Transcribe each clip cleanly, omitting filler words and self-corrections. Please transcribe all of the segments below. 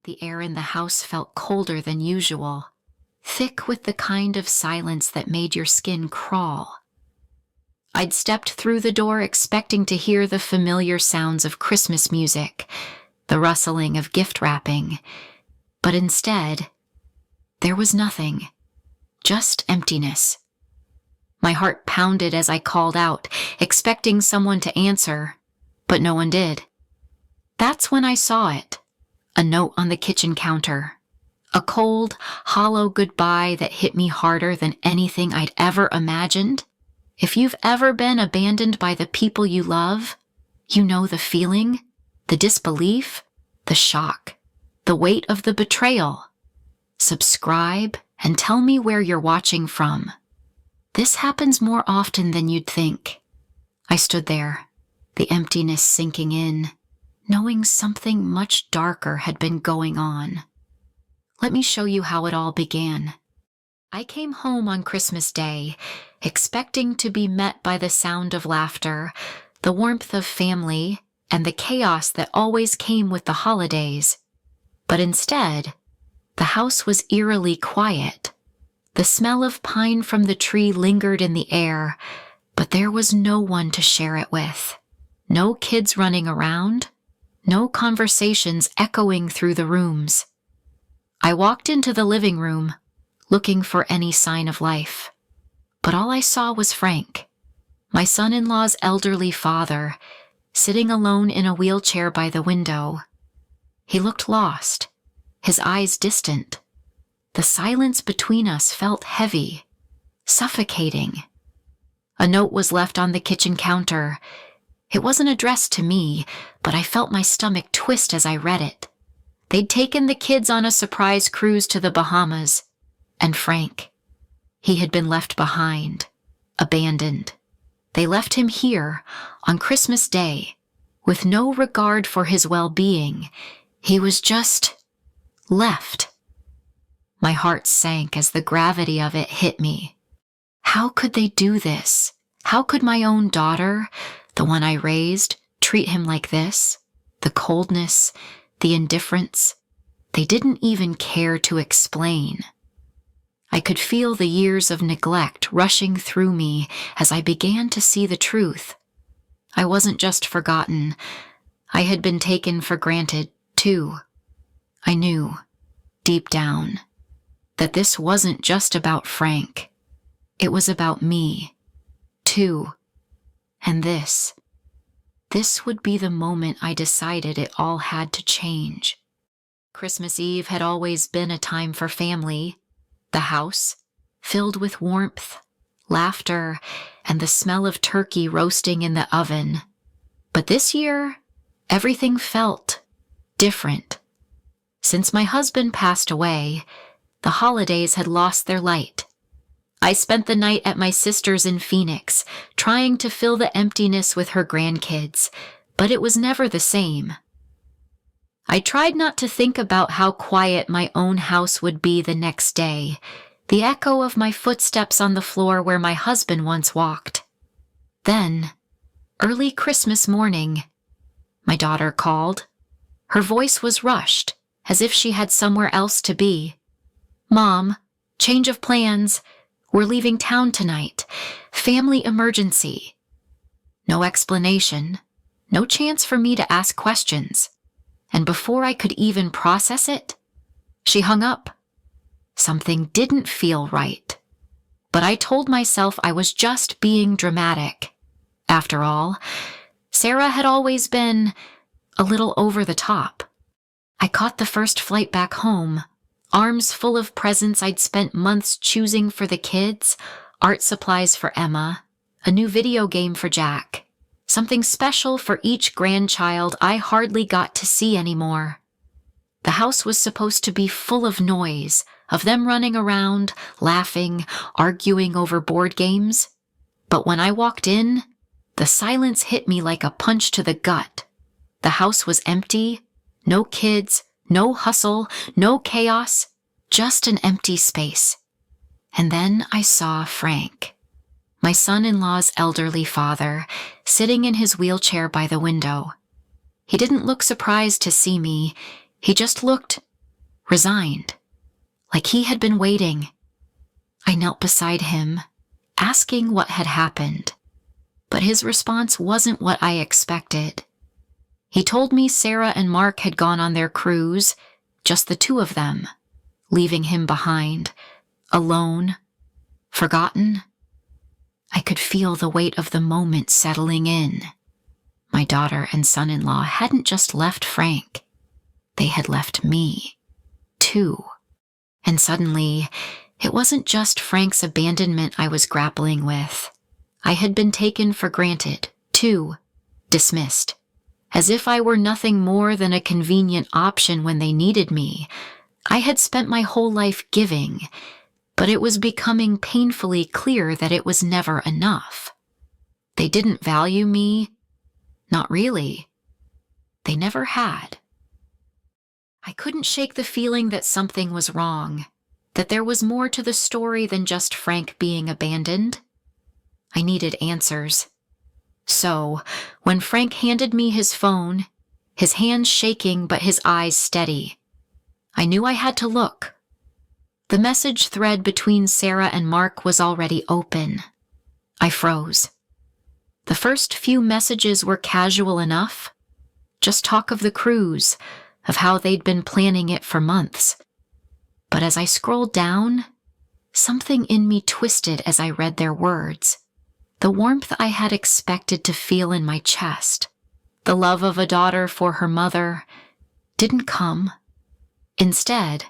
The air in the house felt colder than usual, thick with the kind of silence that made your skin crawl. I'd stepped through the door expecting to hear the familiar sounds of Christmas music, the rustling of gift wrapping, but instead, there was nothing, just emptiness. My heart pounded as I called out, expecting someone to answer, but no one did. That's when I saw it, a note on the kitchen counter, a cold, hollow goodbye that hit me harder than anything I'd ever imagined. If you've ever been abandoned by the people you love, you know the feeling, the disbelief, the shock, the weight of the betrayal. Subscribe and tell me where you're watching from. This happens more often than you'd think. I stood there, the emptiness sinking in, knowing something much darker had been going on. Let me show you how it all began. I came home on Christmas Day, expecting to be met by the sound of laughter, the warmth of family, and the chaos that always came with the holidays. But instead, the house was eerily quiet. The smell of pine from the tree lingered in the air, but there was no one to share it with. No kids running around, no conversations echoing through the rooms. I walked into the living room, looking for any sign of life. But all I saw was Frank, my son-in-law's elderly father, sitting alone in a wheelchair by the window. He looked lost, his eyes distant. The silence between us felt heavy, suffocating. A note was left on the kitchen counter. It wasn't addressed to me, but I felt my stomach twist as I read it. They'd taken the kids on a surprise cruise to the Bahamas, and Frank, he had been left behind, abandoned. They left him here on Christmas Day with no regard for his well-being. He was just left. My heart sank as the gravity of it hit me. How could they do this? How could my own daughter, the one I raised, treat him like this? The coldness, the indifference. They didn't even care to explain. I could feel the years of neglect rushing through me as I began to see the truth. I wasn't just forgotten. I had been taken for granted, too. I knew, deep down, that this wasn't just about Frank. It was about me, too. And this would be the moment I decided it all had to change. Christmas Eve had always been a time for family. The house, filled with warmth, laughter, and the smell of turkey roasting in the oven. But this year, everything felt different. Since my husband passed away, the holidays had lost their light. I spent the night at my sister's in Phoenix, trying to fill the emptiness with her grandkids, but it was never the same. I tried not to think about how quiet my own house would be the next day, the echo of my footsteps on the floor where my husband once walked. Then, early Christmas morning, my daughter called. Her voice was rushed, as if she had somewhere else to be. "Mom, change of plans. We're leaving town tonight. Family emergency." No explanation, no chance for me to ask questions. And before I could even process it, she hung up. Something didn't feel right. But I told myself I was just being dramatic. After all, Sarah had always been a little over the top. I caught the first flight back home, arms full of presents I'd spent months choosing for the kids, art supplies for Emma, a new video game for Jack. Something special for each grandchild I hardly got to see anymore. The house was supposed to be full of noise, of them running around, laughing, arguing over board games. But when I walked in, the silence hit me like a punch to the gut. The house was empty, no kids, no hustle, no chaos, just an empty space. And then I saw Frank, my son-in-law's elderly father, sitting in his wheelchair by the window. He didn't look surprised to see me. He just looked resigned, like he had been waiting. I knelt beside him, asking what had happened, but his response wasn't what I expected. He told me Sarah and Mark had gone on their cruise, just the two of them, leaving him behind, alone, forgotten. I could feel the weight of the moment settling in. My daughter and son-in-law hadn't just left Frank. They had left me, too. And suddenly, it wasn't just Frank's abandonment I was grappling with. I had been taken for granted, too, dismissed, as if I were nothing more than a convenient option when they needed me. I had spent my whole life giving, but it was becoming painfully clear that it was never enough. They didn't value me. Not really. They never had. I couldn't shake the feeling that something was wrong, that there was more to the story than just Frank being abandoned. I needed answers. So, when Frank handed me his phone, his hands shaking but his eyes steady, I knew I had to look. The message thread between Sarah and Mark was already open. I froze. The first few messages were casual enough. Just talk of the cruise, of how they'd been planning it for months. But as I scrolled down, something in me twisted as I read their words. The warmth I had expected to feel in my chest, the love of a daughter for her mother, didn't come. Instead,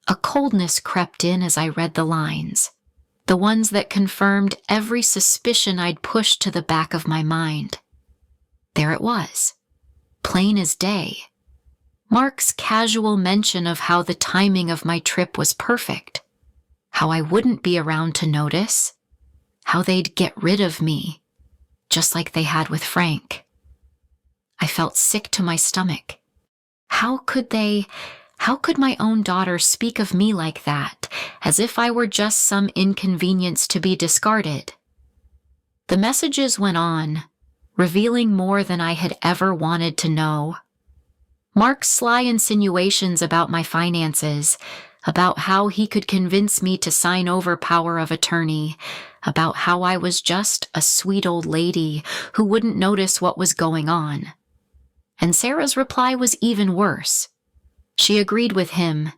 a coldness crept in as I read the lines, the ones that confirmed every suspicion I'd pushed to the back of my mind. There it was, plain as day. Mark's casual mention of how the timing of my trip was perfect, how I wouldn't be around to notice, how they'd get rid of me, just like they had with Frank. I felt sick to my stomach. How could my own daughter speak of me like that, as if I were just some inconvenience to be discarded? The messages went on, revealing more than I had ever wanted to know. Mark's sly insinuations about my finances, about how he could convince me to sign over power of attorney, about how I was just a sweet old lady who wouldn't notice what was going on. And Sarah's reply was even worse. She agreed with him.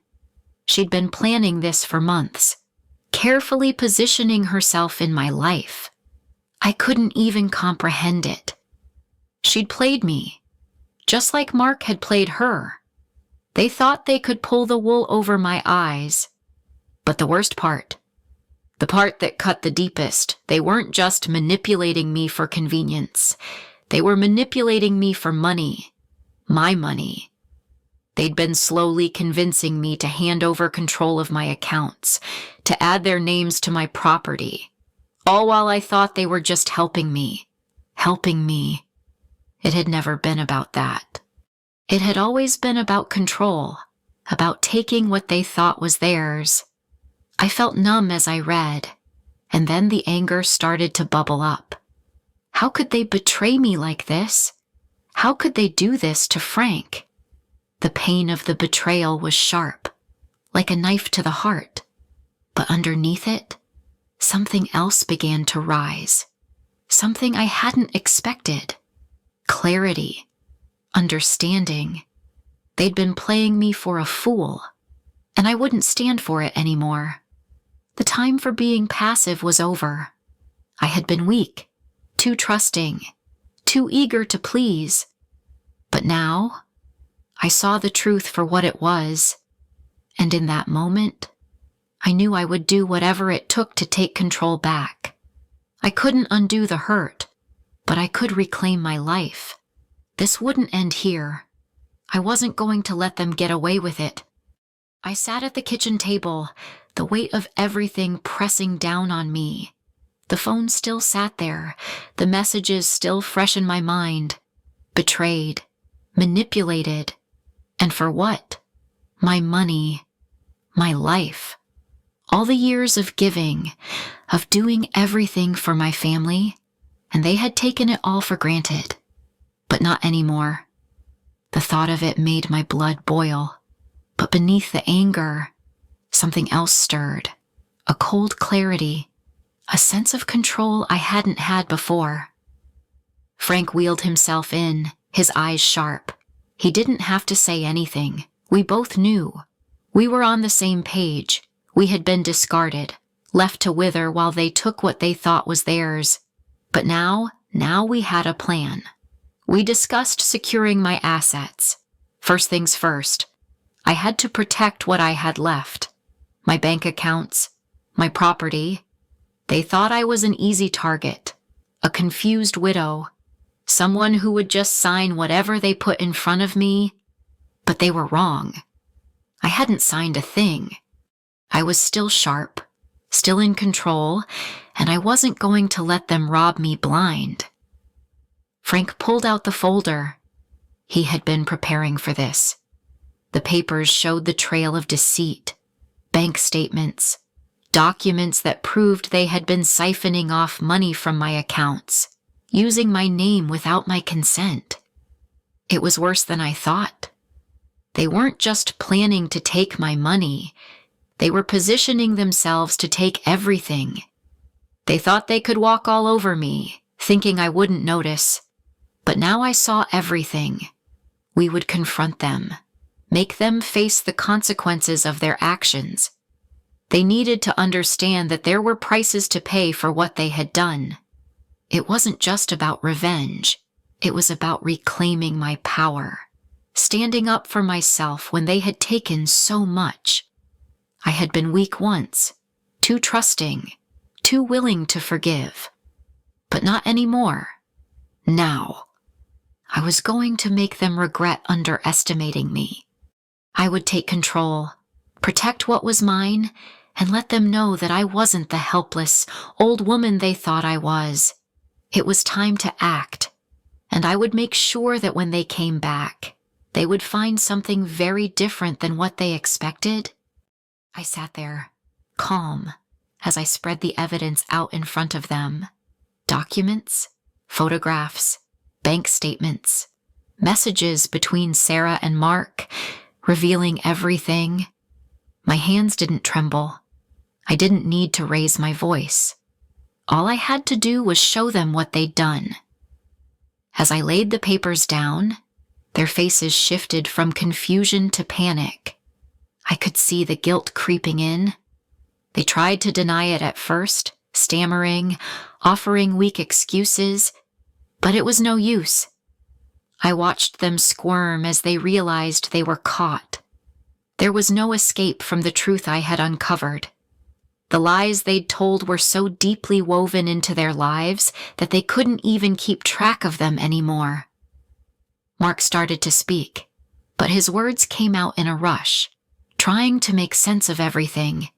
She'd been planning this for months, carefully positioning herself in my life. I couldn't even comprehend it. She'd played me, just like Mark had played her. They thought they could pull the wool over my eyes. But the worst part, the part that cut the deepest, they weren't just manipulating me for convenience. They were manipulating me for money, my money. They'd been slowly convincing me to hand over control of my accounts, to add their names to my property, all while I thought they were just helping me. It had never been about that. It had always been about control, about taking what they thought was theirs. I felt numb as I read, and then the anger started to bubble up. How could they betray me like this? How could they do this to Frank? The pain of the betrayal was sharp, like a knife to the heart. But underneath it, something else began to rise. Something I hadn't expected. Clarity. Understanding. They'd been playing me for a fool, and I wouldn't stand for it anymore. The time for being passive was over. I had been weak, too trusting, too eager to please. But now, I saw the truth for what it was, and in that moment, I knew I would do whatever it took to take control back. I couldn't undo the hurt, but I could reclaim my life. This wouldn't end here. I wasn't going to let them get away with it. I sat at the kitchen table, the weight of everything pressing down on me. The phone still sat there, the messages still fresh in my mind. Betrayed, manipulated, and for what? My money, my life. All the years of giving, of doing everything for my family, and they had taken it all for granted. But not anymore. The thought of it made my blood boil. But beneath the anger, something else stirred. A cold clarity, a sense of control I hadn't had before. Frank wheeled himself in, his eyes sharp. He didn't have to say anything. We both knew. We were on the same page. We had been discarded, left to wither while they took what they thought was theirs. But now we had a plan. We discussed securing my assets. First things first, I had to protect what I had left. My bank accounts, my property. They thought I was an easy target, a confused widow, someone who would just sign whatever they put in front of me. But they were wrong. I hadn't signed a thing. I was still sharp, still in control, and I wasn't going to let them rob me blind. Frank pulled out the folder. He had been preparing for this. The papers showed the trail of deceit, bank statements, documents that proved they had been siphoning off money from my accounts, using my name without my consent. It was worse than I thought. They weren't just planning to take my money. They were positioning themselves to take everything. They thought they could walk all over me, thinking I wouldn't notice. But now I saw everything. We would confront them, make them face the consequences of their actions. They needed to understand that there were prices to pay for what they had done. It wasn't just about revenge. It was about reclaiming my power, standing up for myself when they had taken so much. I had been weak once, too trusting, too willing to forgive. But not anymore. Now, I was going to make them regret underestimating me. I would take control, protect what was mine, and let them know that I wasn't the helpless, old woman they thought I was. It was time to act, and I would make sure that when they came back, they would find something very different than what they expected. I sat there, calm, as I spread the evidence out in front of them. Documents, photographs, bank statements, messages between Sarah and Mark, revealing everything. My hands didn't tremble. I didn't need to raise my voice. All I had to do was show them what they'd done. As I laid the papers down, their faces shifted from confusion to panic. I could see the guilt creeping in. They tried to deny it at first, stammering, offering weak excuses, but it was no use. I watched them squirm as they realized they were caught. There was no escape from the truth I had uncovered. The lies they'd told were so deeply woven into their lives that they couldn't even keep track of them anymore. Mark started to speak, but his words came out in a rush, trying to make sense of everything.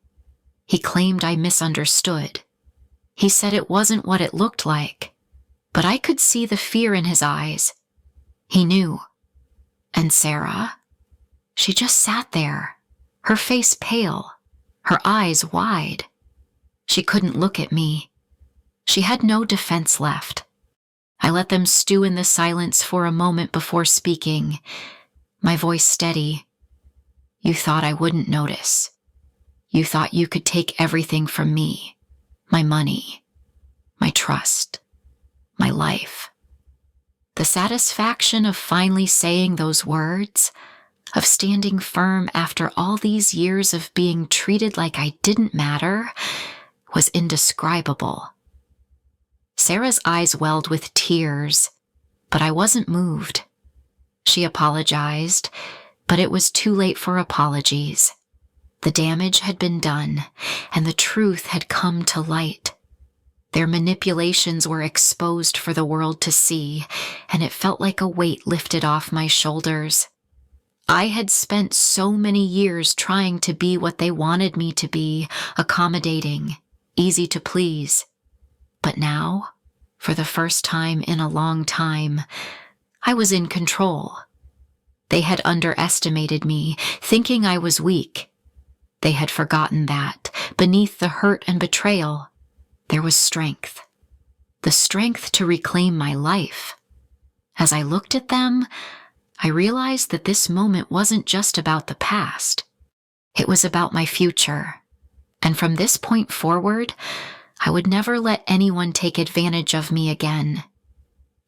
He claimed I misunderstood. He said it wasn't what it looked like, but I could see the fear in his eyes. He knew. And Sarah? She just sat there, her face pale, her eyes wide. She couldn't look at me. She had no defense left. I let them stew in the silence for a moment before speaking, my voice steady. You thought I wouldn't notice. You thought you could take everything from me, my money, my trust, my life. The satisfaction of finally saying those words, of standing firm after all these years of being treated like I didn't matter, was indescribable. Sarah's eyes welled with tears, but I wasn't moved. She apologized, but it was too late for apologies. The damage had been done, and the truth had come to light. Their manipulations were exposed for the world to see, and it felt like a weight lifted off my shoulders. I had spent so many years trying to be what they wanted me to be, accommodating, easy to please. But now, for the first time in a long time, I was in control. They had underestimated me, thinking I was weak. They had forgotten that, beneath the hurt and betrayal, there was strength. The strength to reclaim my life. As I looked at them, I realized that this moment wasn't just about the past. It was about my future. And from this point forward, I would never let anyone take advantage of me again.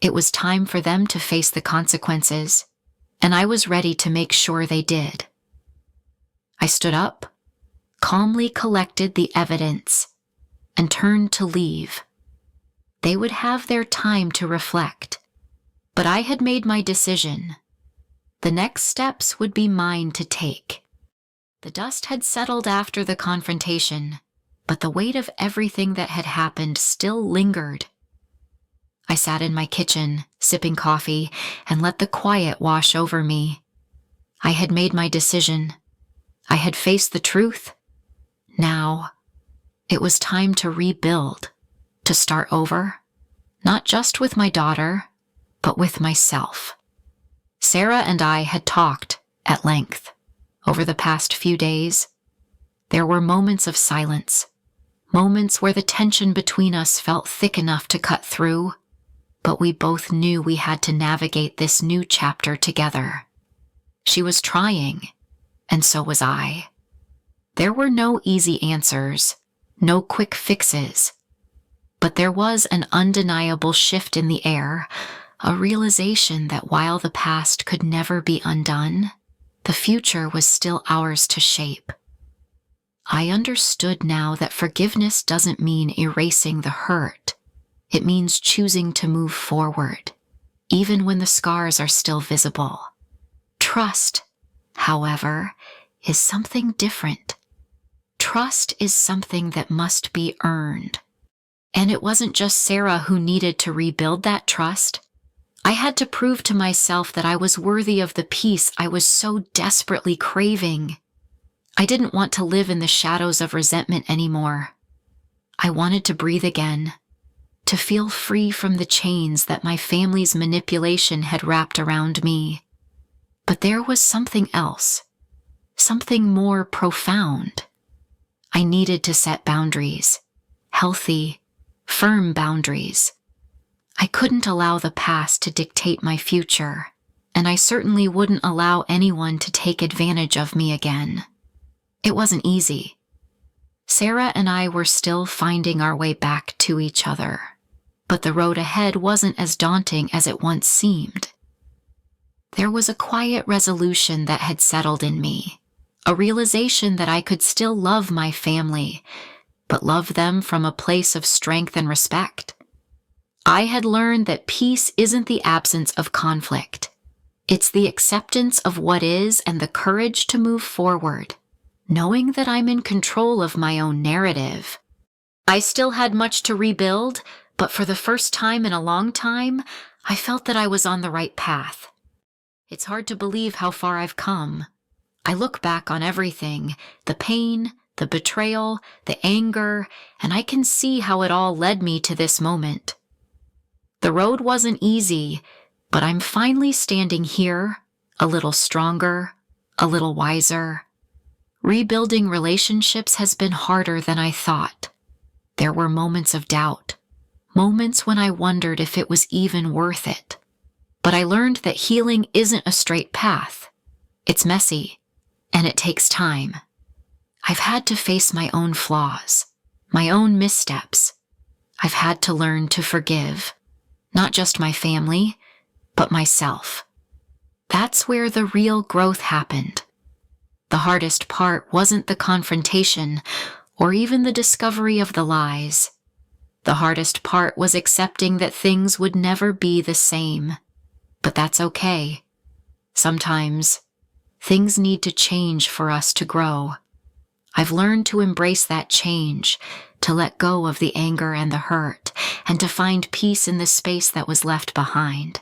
It was time for them to face the consequences, and I was ready to make sure they did. I stood up, calmly collected the evidence, and turned to leave. They would have their time to reflect, but I had made my decision. The next steps would be mine to take. The dust had settled after the confrontation, but the weight of everything that had happened still lingered. I sat in my kitchen, sipping coffee, and let the quiet wash over me. I had made my decision. I had faced the truth. Now, it was time to rebuild, to start over, not just with my daughter, but with myself. Sarah and I had talked at length over the past few days. There were moments of silence, moments where the tension between us felt thick enough to cut through, but we both knew we had to navigate this new chapter together. She was trying, and so was I. There were no easy answers, no quick fixes, but there was an undeniable shift in the air, a realization that while the past could never be undone, the future was still ours to shape. I understood now that forgiveness doesn't mean erasing the hurt. It means choosing to move forward, even when the scars are still visible. Trust, however, is something different. Trust is something that must be earned. And it wasn't just Sarah who needed to rebuild that trust. I had to prove to myself that I was worthy of the peace I was so desperately craving. I didn't want to live in the shadows of resentment anymore. I wanted to breathe again, to feel free from the chains that my family's manipulation had wrapped around me. But there was something else, something more profound. I needed to set boundaries, healthy, firm boundaries. I couldn't allow the past to dictate my future, and I certainly wouldn't allow anyone to take advantage of me again. It wasn't easy. Sarah and I were still finding our way back to each other, but the road ahead wasn't as daunting as it once seemed. There was a quiet resolution that had settled in me, a realization that I could still love my family, but love them from a place of strength and respect. I had learned that peace isn't the absence of conflict. It's the acceptance of what is and the courage to move forward, knowing that I'm in control of my own narrative. I still had much to rebuild, but for the first time in a long time, I felt that I was on the right path. It's hard to believe how far I've come. I look back on everything, the pain, the betrayal, the anger, and I can see how it all led me to this moment. The road wasn't easy, but I'm finally standing here, a little stronger, a little wiser. Rebuilding relationships has been harder than I thought. There were moments of doubt, moments when I wondered if it was even worth it. But I learned that healing isn't a straight path. It's messy, and it takes time. I've had to face my own flaws, my own missteps. I've had to learn to forgive, not just my family, but myself. That's where the real growth happened. The hardest part wasn't the confrontation or even the discovery of the lies. The hardest part was accepting that things would never be the same. But that's okay. Sometimes, things need to change for us to grow. I've learned to embrace that change, to let go of the anger and the hurt, and to find peace in the space that was left behind.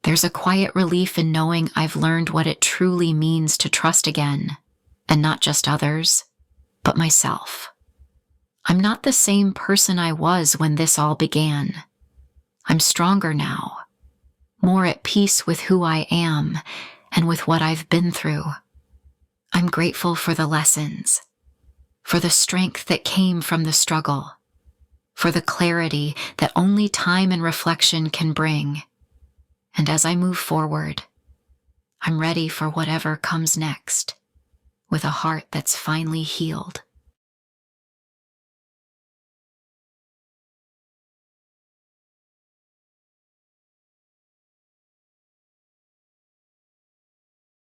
There's a quiet relief in knowing I've learned what it truly means to trust again, and not just others, but myself. I'm not the same person I was when this all began. I'm stronger now, more at peace with who I am and with what I've been through. I'm grateful for the lessons, for the strength that came from the struggle, for the clarity that only time and reflection can bring. And as I move forward, I'm ready for whatever comes next, with a heart that's finally healed.